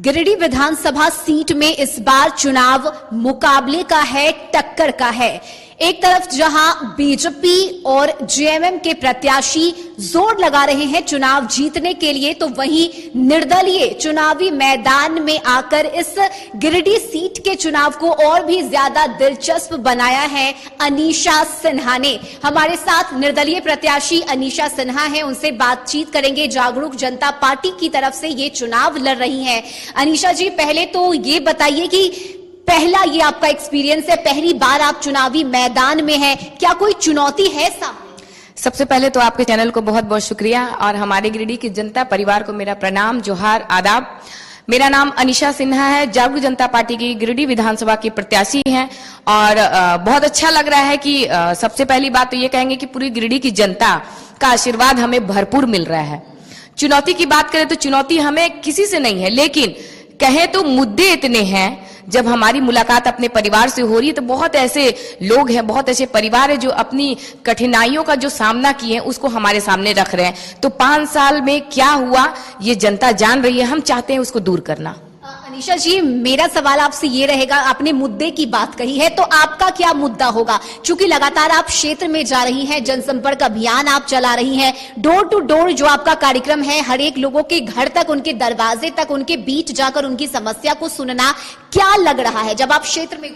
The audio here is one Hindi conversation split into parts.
गिरिडीह विधानसभा सीट में इस बार चुनाव मुकाबले का है, टक्कर का है। एक तरफ जहां बीजेपी और जेएमएम के प्रत्याशी जोर लगा रहे हैं चुनाव जीतने के लिए, तो वहीं निर्दलीय चुनावी मैदान में आकर इस गिरिडीह सीट के चुनाव को और भी ज्यादा दिलचस्प बनाया है अनीशा सिन्हा ने। हमारे साथ निर्दलीय प्रत्याशी अनीशा सिन्हा हैं, उनसे बातचीत करेंगे। जागरूक जनता पार्टी की तरफ से ये चुनाव लड़ रही हैं। अनीशा जी, पहले तो ये बताइए कि पहला ये आपका एक्सपीरियंस है, पहली बार आप चुनावी मैदान में हैं, क्या कोई चुनौती है सामने? सबसे पहले तो आपके चैनल को बहुत बहुत शुक्रिया और हमारे गिरिडीह की जनता परिवार को मेरा प्रणाम, जोहार, आदाब। मेरा नाम अनीशा सिन्हा है, जागरूक जनता पार्टी की गिरिडीह विधानसभा की प्रत्याशी हैं और बहुत अच्छा लग रहा है कि सबसे पहली बात तो ये कहेंगे कि पूरी गिरिडीह की जनता का आशीर्वाद हमें भरपूर मिल रहा है। चुनौती की बात करें तो चुनौती हमें किसी से नहीं है, लेकिन कहें तो मुद्दे इतने हैं। जब हमारी मुलाकात अपने परिवार से हो रही है तो बहुत ऐसे लोग हैं, बहुत ऐसे परिवार है जो अपनी कठिनाइयों का जो सामना किए हैं उसको हमारे सामने रख रहे हैं। तो 5 साल में क्या हुआ ये जनता जान रही है, हम चाहते हैं उसको दूर करना। अनीशा जी, मेरा सवाल आपसे ये रहेगा, आपने मुद्दे की बात कही है तो आपका क्या मुद्दा होगा? चूंकि लगातार आप क्षेत्र में जा रही हैं, जनसंपर्क अभियान आप चला रही हैं, डोर टू डोर जो आपका कार्यक्रम है, हर एक लोगों के घर तक, उनके दरवाजे तक, उनके बीच जाकर उनकी समस्या को सुनना, क्या लग रहा है जब आप क्षेत्र में?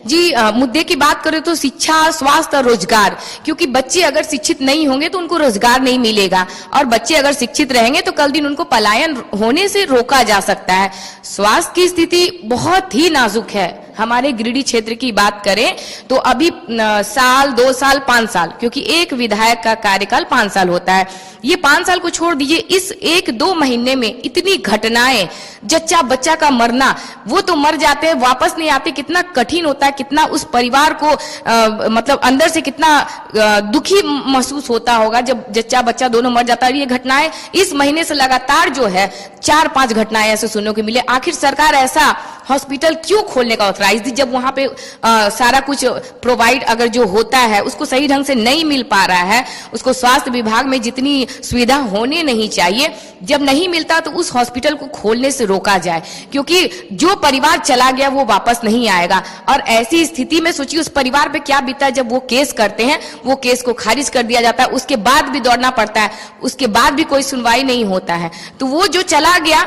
जी, मुद्दे की बात करें तो शिक्षा, स्वास्थ्य और रोजगार, क्योंकि बच्चे अगर शिक्षित नहीं होंगे तो उनको रोजगार नहीं मिलेगा और बच्चे अगर शिक्षित रहेंगे तो कल दिन उनको पलायन होने से रोका जा सकता है। स्वास्थ्य की स्थिति बहुत ही नाजुक है। हमारे गिरिडीह क्षेत्र की बात करें तो अभी साल, 2 साल, 5 साल, क्योंकि एक विधायक का कार्यकाल 5 साल होता है। ये 5 साल को छोड़ दीजिए, इस 1-2 महीने में इतनी घटनाएं, जच्चा बच्चा का मरना, वो तो मर जाते हैं, वापस नहीं आते। कितना कठिन होता है, कितना उस परिवार को मतलब अंदर से कितना दुखी महसूस होता होगा जब जच्चा बच्चा दोनों मर जाता है। ये घटनाएं इस महीने से लगातार जो है 4-5 घटनाएं ऐसे सुनने को मिले। आखिर सरकार ऐसा हॉस्पिटल क्यों खोलने का ऑथराइज दी जब वहां पे सारा कुछ प्रोवाइड अगर जो होता है उसको सही ढंग से नहीं मिल पा रहा है, उसको स्वास्थ्य विभाग में जितनी सुविधा होने नहीं चाहिए, जब नहीं मिलता तो उस हॉस्पिटल को खोलने से रोका जाए, क्योंकि जो परिवार चला गया वो वापस नहीं आएगा। और ऐसी स्थिति में सोचिए उस परिवार पे क्या बीता है जब वो केस करते हैं, वो केस को खारिज कर दिया जाता है, उसके बाद भी दौड़ना पड़ता है, उसके बाद भी कोई सुनवाई नहीं होता है। तो वो जो चला गया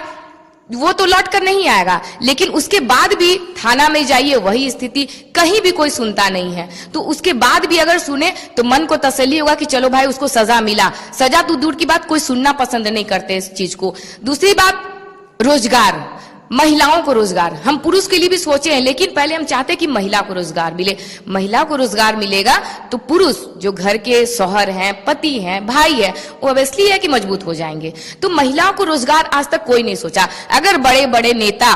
वो तो लौट कर नहीं आएगा, लेकिन उसके बाद भी थाना में जाइए वही स्थिति, कहीं भी कोई सुनता नहीं है। तो उसके बाद भी अगर सुने तो मन को तसल्ली होगा कि चलो भाई उसको सजा मिला। सजा तो दूर की बात, कोई सुनना पसंद नहीं करते इस चीज को। दूसरी बात, रोजगार, महिलाओं को रोजगार, हम पुरुष के लिए भी सोचे हैं, लेकिन पहले हम चाहते हैं कि महिला को रोजगार मिले। महिला को रोजगार मिलेगा तो पुरुष जो घर के शौहर हैं, पति हैं, भाई है, वो ऑब्वियसली है कि मजबूत हो जाएंगे। तो महिलाओं को रोजगार आज तक कोई नहीं सोचा। अगर बड़े बड़े नेता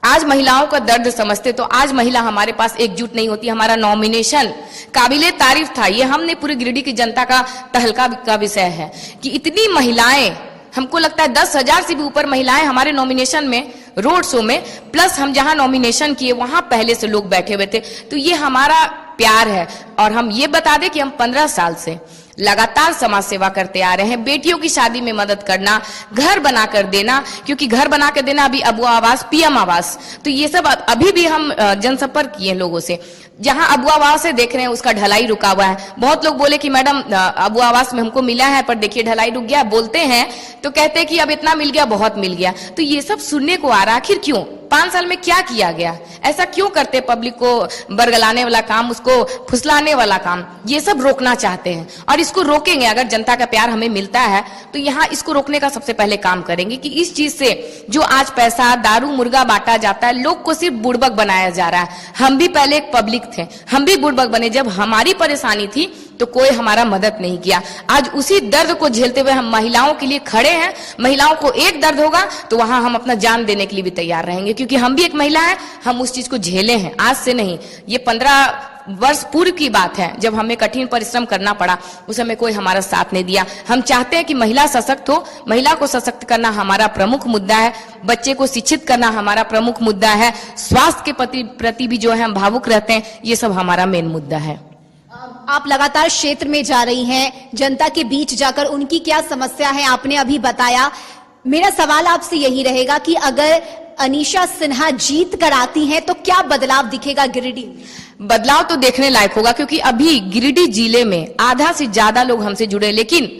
आज महिलाओं का दर्द समझते तो आज महिला हमारे पास एकजुट नहीं होती। हमारा नॉमिनेशन काबिले तारीफ था, ये हमने पूरी गिरिडीह की जनता का तहलका का विषय है कि इतनी महिलाएं, हमको लगता है 10,000 से भी ऊपर महिलाएं हमारे नॉमिनेशन में, रोड शो में, प्लस हम जहां नॉमिनेशन किए वहां पहले से लोग बैठे हुए थे। तो ये हमारा प्यार है। और हम ये बता दें कि हम 15 साल से लगातार समाज सेवा करते आ रहे हैं। बेटियों की शादी में मदद करना, घर बनाकर देना, क्योंकि घर बनाकर देना अभी अबुआ आवास, पीएम आवास, तो ये सब अभी भी हम जनसंपर्क किए लोगों से। जहां अबुआ आवास से देख रहे हैं उसका ढलाई रुका हुआ है। बहुत लोग बोले कि मैडम अबुआ आवास में हमको मिला है पर देखिए ढलाई रुक गया, बोलते हैं तो कहते हैं कि अब इतना मिल गया, बहुत मिल गया। तो ये सब सुनने को आ रहा, आखिर क्यों? 5 साल में क्या किया गया? ऐसा क्यों करते? पब्लिक को बरगलाने वाला काम, उसको फुसलाने वाला काम, ये सब रोकना चाहते हैं और इसको रोकेंगे। अगर जनता का प्यार हमें मिलता है तो यहाँ इसको रोकने का सबसे पहले काम करेंगे कि इस चीज से जो आज पैसा, दारू, मुर्गा बांटा जाता है, लोग को सिर्फ बुड़बक बनाया जा रहा है। हम भी पहले एक पब्लिक थे, हम भी बुड़बक बने। जब हमारी परेशानी थी तो कोई हमारा मदद नहीं किया। आज उसी दर्द को झेलते हुए हम महिलाओं के लिए खड़े हैं। महिलाओं को एक दर्द होगा तो वहां हम अपना जान देने के लिए भी तैयार रहेंगे, क्योंकि हम भी एक महिला है, हम उस चीज को झेले हैं, आज से नहीं। ये 15 वर्ष पूर्व की बात है जब हमें कठिन परिश्रम करना पड़ा, उस समय कोई हमारा साथ नहीं दिया। हम चाहते हैं कि महिला सशक्त हो, महिला को सशक्त करना हमारा प्रमुख मुद्दा है, बच्चे को शिक्षित करना हमारा प्रमुख मुद्दा है, स्वास्थ्य के प्रति भी जो है हम भावुक रहते हैं, ये सब हमारा मेन मुद्दा है। आप लगातार क्षेत्र में जा रही हैं, जनता के बीच जाकर उनकी क्या समस्या है आपने अभी बताया। मेरा सवाल आपसे यही रहेगा कि अगर अनीशा सिन्हा जीत कर आती हैं तो क्या बदलाव दिखेगा गिरिडीह? बदलाव तो देखने लायक होगा, क्योंकि अभी गिरिडीह जिले में आधा से ज्यादा लोग हमसे जुड़े, लेकिन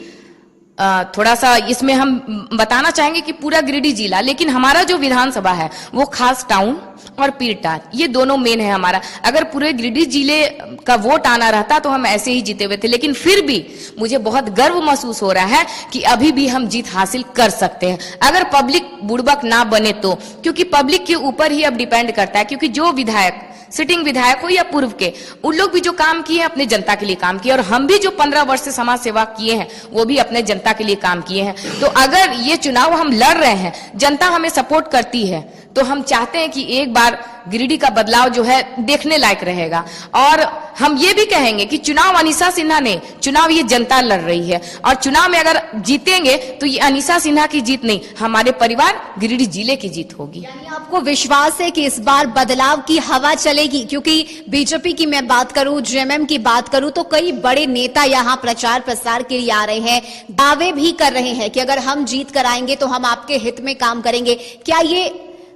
थोड़ा सा इसमें हम बताना चाहेंगे कि पूरा गिरिडीह जिला, लेकिन हमारा जो विधानसभा है वो खास टाउन और पीरटार, ये दोनों मेन है हमारा। अगर पूरे गिरिडीह जिले का वोट आना रहता तो हम ऐसे ही जीते हुए थे, लेकिन फिर भी मुझे बहुत गर्व महसूस हो रहा है कि अभी भी हम जीत हासिल कर सकते हैं, अगर पब्लिक बुड़बक ना बने तो। क्योंकि पब्लिक के ऊपर ही अब डिपेंड करता है, क्योंकि जो विधायक, सिटिंग विधायक हो या पूर्व के, उन लोग भी जो काम किए हैं अपने जनता के लिए काम किए, और हम भी जो 15 वर्ष से समाज सेवा किए हैं वो भी अपने जनता के लिए काम किए हैं। तो अगर ये चुनाव हम लड़ रहे हैं, जनता हमें सपोर्ट करती है, तो हम चाहते हैं कि एक बार गिरिडीह का बदलाव जो है देखने लायक रहेगा। और हम ये भी कहेंगे कि चुनाव अनीशा सिन्हा ने, चुनाव ये जनता लड़ रही है, और चुनाव में अगर जीतेंगे तो ये अनीशा सिन्हा की जीत नहीं, हमारे परिवार गिरिडीह जिले की जीत होगी। यानी आपको विश्वास है कि इस बार बदलाव की हवा चलेगी? क्योंकि बीजेपी की मैं बात करूं, जेएमएम की बात करूं, तो कई बड़े नेता यहां प्रचार प्रसार के लिए आ रहे हैं, दावे भी कर रहे हैं कि अगर हम जीत कर आएंगे तो हम आपके हित में काम करेंगे। क्या ये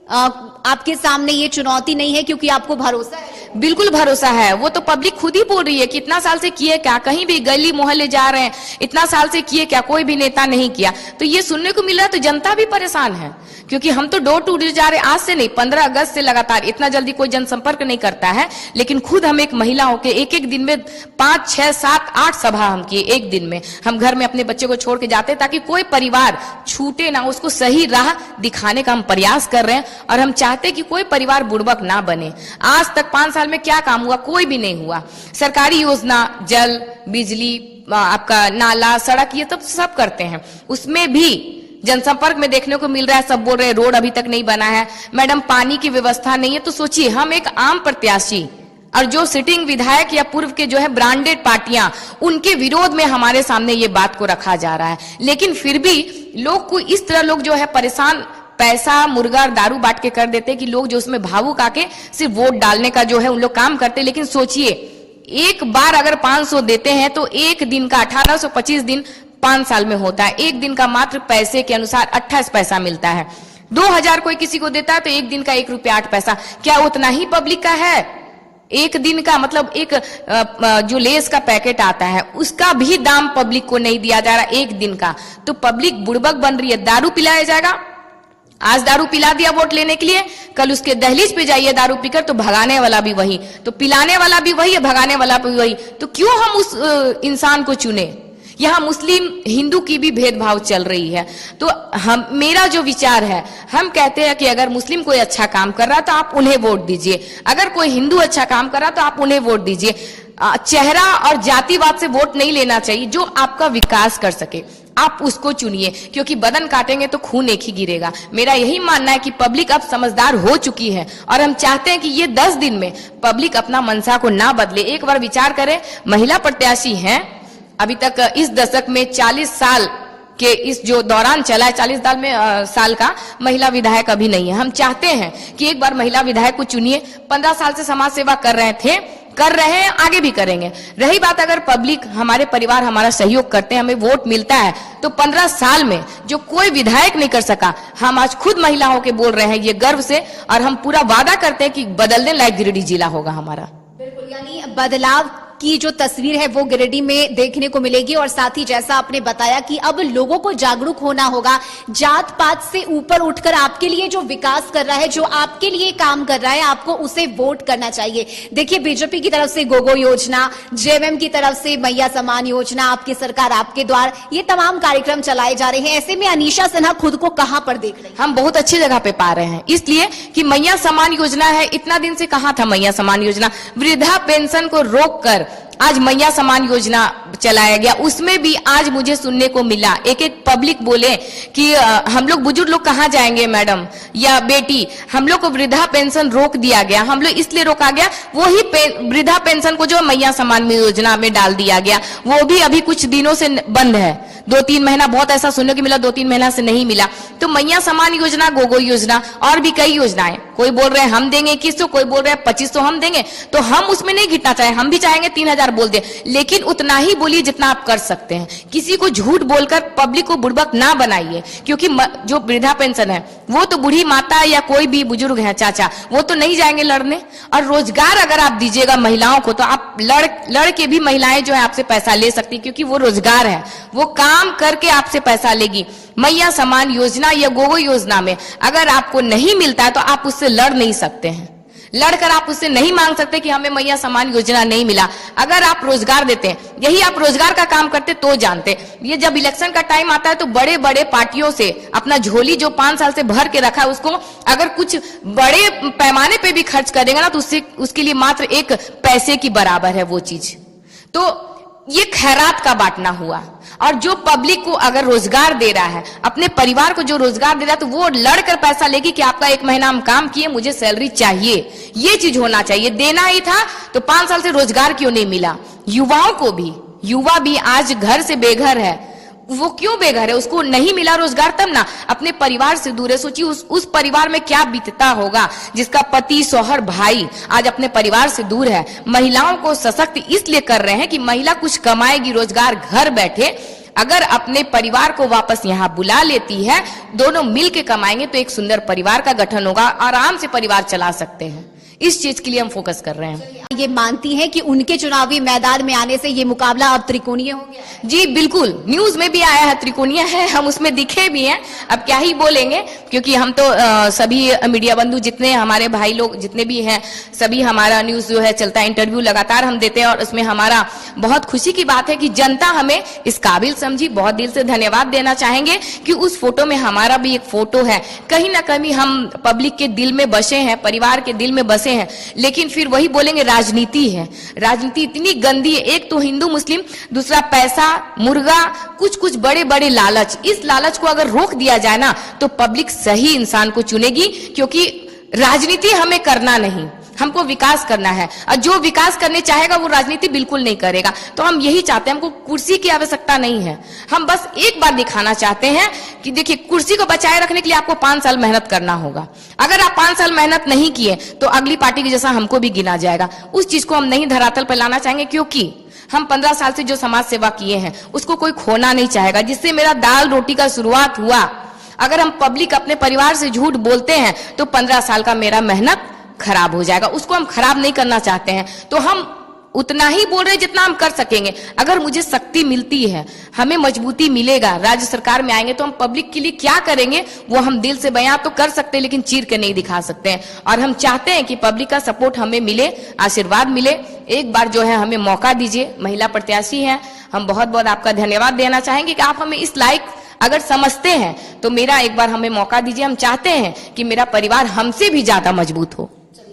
आपके सामने ये चुनौती नहीं है, क्योंकि आपको भरोसा है? बिल्कुल भरोसा है, वो तो पब्लिक खुद ही बोल रही है कि इतना साल से किए क्या, कहीं भी गली मोहल्ले जा रहे हैं, इतना साल से किए क्या, कोई भी नेता नहीं किया। तो ये सुनने को मिल रहा है, तो जनता भी परेशान है, क्योंकि हम तो डोर टू डोर जा रहे हैं, आज से नहीं 15 अगस्त से लगातार। इतना जल्दी कोई जनसंपर्क नहीं करता है, लेकिन खुद हम एक महिला होके एक एक दिन में 5, 6, 7, 8 सभा हम किए एक दिन में। हम घर में अपने बच्चे को छोड़ के जाते ताकि कोई परिवार छूटे ना, उसको सही राह दिखाने का हम प्रयास कर रहे हैं, और हम चाहते हैं कि कोई परिवार बुड़बक ना बने। आज तक 5 साल में क्या काम हुआ? कोई भी नहीं हुआ। सरकारी योजना, जल, बिजली, आपका नाला, सड़क, ये तो सब करते हैं, उसमें भी जनसंपर्क में देखने को मिल रहा है, सब बोल रहे हैं रोड अभी तक नहीं बना है, मैडम पानी की व्यवस्था नहीं है। तो सोचिए, हम एक आम प्रत्याशी और जो सिटिंग विधायक या पूर्व के जो है ब्रांडेड पार्टियां, उनके विरोध में हमारे सामने ये बात को रखा जा रहा है, लेकिन फिर भी लोग को इस तरह लोग जो है परेशान, पैसा, मुर्गा और दारू बांट के कर देते कि लोग जो उसमें भावुक आके सिर्फ वोट डालने का जो है उन लोग काम करते। लेकिन सोचिए, एक बार अगर 500 देते हैं तो एक दिन का 1825 दिन 5 साल में होता है, एक दिन का मात्र पैसे के अनुसार 28 पैसा मिलता है। 2000 कोई किसी को देता है तो एक दिन का 1 रुपया 8 पैसा, क्या उतना ही पब्लिक का है? एक दिन का मतलब एक जो लेस का पैकेट आता है उसका भी दाम पब्लिक को नहीं दिया जा रहा एक दिन का। तो पब्लिक बुड़बक बन रही है, दारू पिलाया जाएगा, आज दारू पिला दिया वोट लेने के लिए, कल उसके दहलीज पे जाइए दारू पीकर तो भगाने वाला भी वही, तो पिलाने वाला भी वही है, भगाने वाला भी वही। तो क्यों हम उस इंसान को चुने? यहाँ मुस्लिम हिंदू की भी भेदभाव चल रही है। तो हम, मेरा जो विचार है, हम कहते हैं कि अगर मुस्लिम कोई अच्छा काम कर रहा है तो आप उन्हें वोट दीजिए, अगर कोई हिंदू अच्छा काम कर रहा है तो आप उन्हें वोट दीजिए। चेहरा और जातिवाद से वोट नहीं लेना चाहिए, जो आपका विकास कर सके आप उसको चुनिए, क्योंकि बदन काटेंगे तो खून एक ही गिरेगा। मेरा यही मानना है कि पब्लिक अब समझदार हो चुकी है, और हम चाहते हैं कि ये 10 दिन में पब्लिक अपना मनसा को ना बदले। एक बार विचार करें, महिला प्रत्याशी हैं, अभी तक इस दशक में 40 साल के इस जो दौरान चला है, 40 साल का महिला विधायक अभी नहीं है। हम चाहते हैं कि एक बार महिला विधायक को चुनिए। 15 साल से समाज सेवा कर रहे हैं, आगे भी करेंगे। रही बात, अगर पब्लिक, हमारे परिवार हमारा सहयोग करते हैं, हमें वोट मिलता है, तो 15 साल में जो कोई विधायक नहीं कर सका, हम आज खुद महिलाओं के बोल रहे हैं ये गर्व से, और हम पूरा वादा करते हैं कि बदलने लायक गिरिडीह जिला होगा हमारा। बिल्कुल, यानी बदलाव की जो तस्वीर है वो गिरिडीह में देखने को मिलेगी, और साथ ही जैसा आपने बताया कि अब लोगों को जागरूक होना होगा, जात पात से ऊपर उठकर आपके लिए जो विकास कर रहा है, जो आपके लिए काम कर रहा है, आपको उसे वोट करना चाहिए। देखिए, बीजेपी की तरफ से गोगो योजना, जेएमएम की तरफ से मैया सम्मान योजना, आपकी सरकार आपके द्वार, ये तमाम कार्यक्रम चलाए जा रहे हैं। ऐसे में अनीशा सिन्हा खुद को कहां पर देख रही है? हम बहुत अच्छी जगह पे पा रहे हैं, इसलिए कि मैया सम्मान योजना है। इतना दिन से कहां था मैया सम्मान योजना? वृद्धा पेंशन को रोककर आज मैया सम्मान योजना चलाया गया। उसमें भी आज मुझे सुनने को मिला, एक पब्लिक बोले कि हम लोग बुजुर्ग लोग कहाँ जाएंगे मैडम या बेटी, हम लोग को वृद्धा पेंशन रोक दिया गया। हम लोग इसलिए रोका गया, वही वृद्धा पेंशन को जो मैया सम्मान योजना में डाल दिया गया, वो भी अभी कुछ दिनों से बंद है। 2-3 महीना, बहुत ऐसा सुनने को मिला 2-3 महीना से नहीं मिला। तो मैया सम्मान योजना, गोगो योजना और भी कई योजनाएं कोई बोल रहे हैं हम देंगे 2100, कोई बोल रहे हैं 2500 हम देंगे, तो हम उसमें नहीं घिरना चाहे, हम भी चाहेंगे 3000 बोल दे, लेकिन उतना ही बोलिए जितना आप कर सकते हैं। किसी को झूठ बोलकर पब्लिक को बुड़बक ना बनाइए, क्योंकि जो वृद्धा पेंशन है वो तो बूढ़ी माता या कोई भी बुजुर्ग है, चाचा, वो तो नहीं जाएंगे लड़ने। और रोजगार अगर आप दीजिएगा महिलाओं को, तो आप लड़ के भी महिलाएं जो है आपसे पैसा ले सकती, क्योंकि वो रोजगार है, वो काम करके आपसे पैसा लेगी। मैया समान योजना या गोगो योजना में अगर आपको नहीं मिलता है तो आप उससे लड़ नहीं सकते हैं, लड़कर आप उससे नहीं मांग सकते कि हमें मैया समान योजना नहीं मिला। अगर आप रोजगार देते हैं, यही आप रोजगार का काम करते तो जानते। ये जब इलेक्शन का टाइम आता है तो बड़े बड़े पार्टियों से अपना झोली जो 5 साल से भर के रखा है, उसको अगर कुछ बड़े पैमाने पे भी खर्च करेंगे ना, तो उसके लिए मात्र एक पैसे की बराबर है वो चीज। तो ये खैरात का बांटना हुआ। और जो पब्लिक को अगर रोजगार दे रहा है, अपने परिवार को जो रोजगार दे रहा है, तो वो लड़कर पैसा लेगी कि आपका 1 महीना हम काम किए, मुझे सैलरी चाहिए। ये चीज होना चाहिए। देना ही था तो 5 साल से रोजगार क्यों नहीं मिला? युवाओं को भी, युवा भी आज घर से बेघर है, वो क्यों बेघर है? उसको नहीं मिला रोजगार, तब ना अपने परिवार से दूर है। सोचिए उस परिवार में क्या बीतता होगा जिसका पति, शौहर, भाई आज अपने परिवार से दूर है। महिलाओं को सशक्त इसलिए कर रहे हैं कि महिला कुछ कमाएगी, रोजगार घर बैठे अगर अपने परिवार को वापस यहाँ बुला लेती है, दोनों मिलके कमाएंगे तो एक सुंदर परिवार का गठन होगा, आराम से परिवार चला सकते हैं। इस चीज के लिए हम फोकस कर रहे हैं। ये मानती हैं कि उनके चुनावी मैदान में आने से ये मुकाबला अब त्रिकोणीय हो गया? जी बिल्कुल, न्यूज में भी आया है त्रिकोणीय है, हम उसमें दिखे भी हैं। अब क्या ही बोलेंगे, क्योंकि हम तो सभी मीडिया बंधु जितने हमारे भाई लोग जितने भी हैं, सभी हमारा न्यूज जो है चलता है, इंटरव्यू लगातार हम देते हैं, और उसमें हमारा बहुत खुशी की बात है कि जनता हमें इस काबिल समझी। बहुत दिल से धन्यवाद देना चाहेंगे कि उस फोटो में हमारा भी एक फोटो है। कहीं ना कहीं हम पब्लिक के दिल में बसे हैं, परिवार के दिल में बसे हैं, लेकिन फिर वही बोलेंगे राजनीति है। राजनीति इतनी गंदी है, एक तो हिंदू मुस्लिम, दूसरा पैसा, मुर्गा, कुछ बड़े बड़े लालच। इस लालच को अगर रोक दिया जाए ना, तो पब्लिक सही इंसान को चुनेगी, क्योंकि राजनीति हमें करना नहीं, हमको विकास करना है। और जो विकास करने चाहेगा वो राजनीति बिल्कुल नहीं करेगा। तो हम यही चाहते हैं, हमको कुर्सी की आवश्यकता नहीं है, हम बस एक बार दिखाना चाहते हैं कि देखिए, कुर्सी को बचाए रखने के लिए आपको 5 साल मेहनत करना होगा। अगर आप 5 साल मेहनत नहीं किए तो अगली पार्टी के जैसा हमको भी गिना जाएगा। उस चीज को हम नहीं धरातल पर लाना चाहेंगे, क्योंकि हम 15 साल से जो समाज सेवा किए हैं उसको कोई खोना नहीं चाहेगा। जिससे मेरा दाल रोटी का शुरुआत हुआ, अगर हम पब्लिक अपने परिवार से झूठ बोलते हैं तो 15 साल का मेरा मेहनत खराब हो जाएगा। उसको हम खराब नहीं करना चाहते हैं, तो हम उतना ही बोल रहे हैं जितना हम कर सकेंगे। अगर मुझे शक्ति मिलती है, हमें मजबूती मिलेगा, राज्य सरकार में आएंगे तो हम पब्लिक के लिए क्या करेंगे वो हम दिल से बयां तो कर सकते हैं, लेकिन चीर के नहीं दिखा सकते हैं। और हम चाहते हैं कि पब्लिक का सपोर्ट हमें मिले, आशीर्वाद मिले। एक बार जो है हमें मौका दीजिए, महिला प्रत्याशी हैं, हम बहुत बहुत आपका धन्यवाद देना चाहेंगे कि आप हमें इस लायक अगर समझते हैं तो मेरा एक बार हमें मौका दीजिए। हम चाहते हैं कि मेरा परिवार हमसे भी ज्यादा मजबूत हो।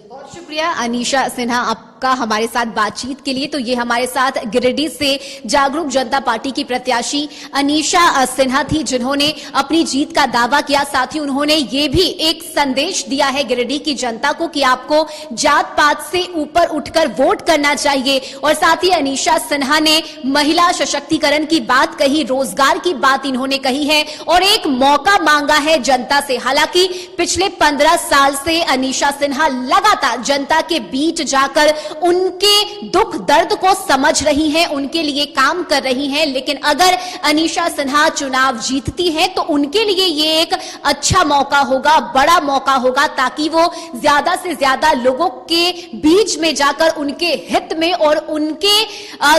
बहुत शुक्रिया अनीशा सिन्हा आपका हमारे साथ बातचीत के लिए। तो ये हमारे साथ गिरिडीह से जागरूक जनता पार्टी की प्रत्याशी अनीशा सिन्हा थी, जिन्होंने अपनी जीत का दावा किया। साथ ही उन्होंने ये भी एक संदेश दिया है गिरिडीह की जनता को कि आपको जात पात से ऊपर उठकर वोट करना चाहिए। और साथ ही अनीशा सिन्हा ने महिला सशक्तिकरण की बात कही, रोजगार की बात इन्होंने कही है और एक मौका मांगा है जनता से। हालांकि पिछले 15 साल से अनीशा सिन्हा लगातार जनता के बीच जाकर उनके दुख दर्द को समझ रही हैं, उनके लिए काम कर रही हैं। लेकिन अगर अनीशा सिन्हा चुनाव जीतती हैं तो उनके लिए ये एक अच्छा मौका होगा, बड़ा मौका होगा, ताकि वो ज्यादा से ज्यादा लोगों के बीच में जाकर उनके हित में और उनके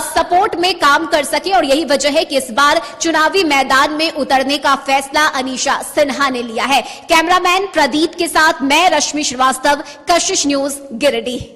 सपोर्ट में काम कर सके। और यही वजह है कि इस बार चुनावी मैदान में उतरने का फैसला अनीशा सिन्हा ने लिया है। कैमरामैन प्रदीप के साथ मैं रश्मि श्रीवास्तव, कशिश न्यूज, गिरिडीह।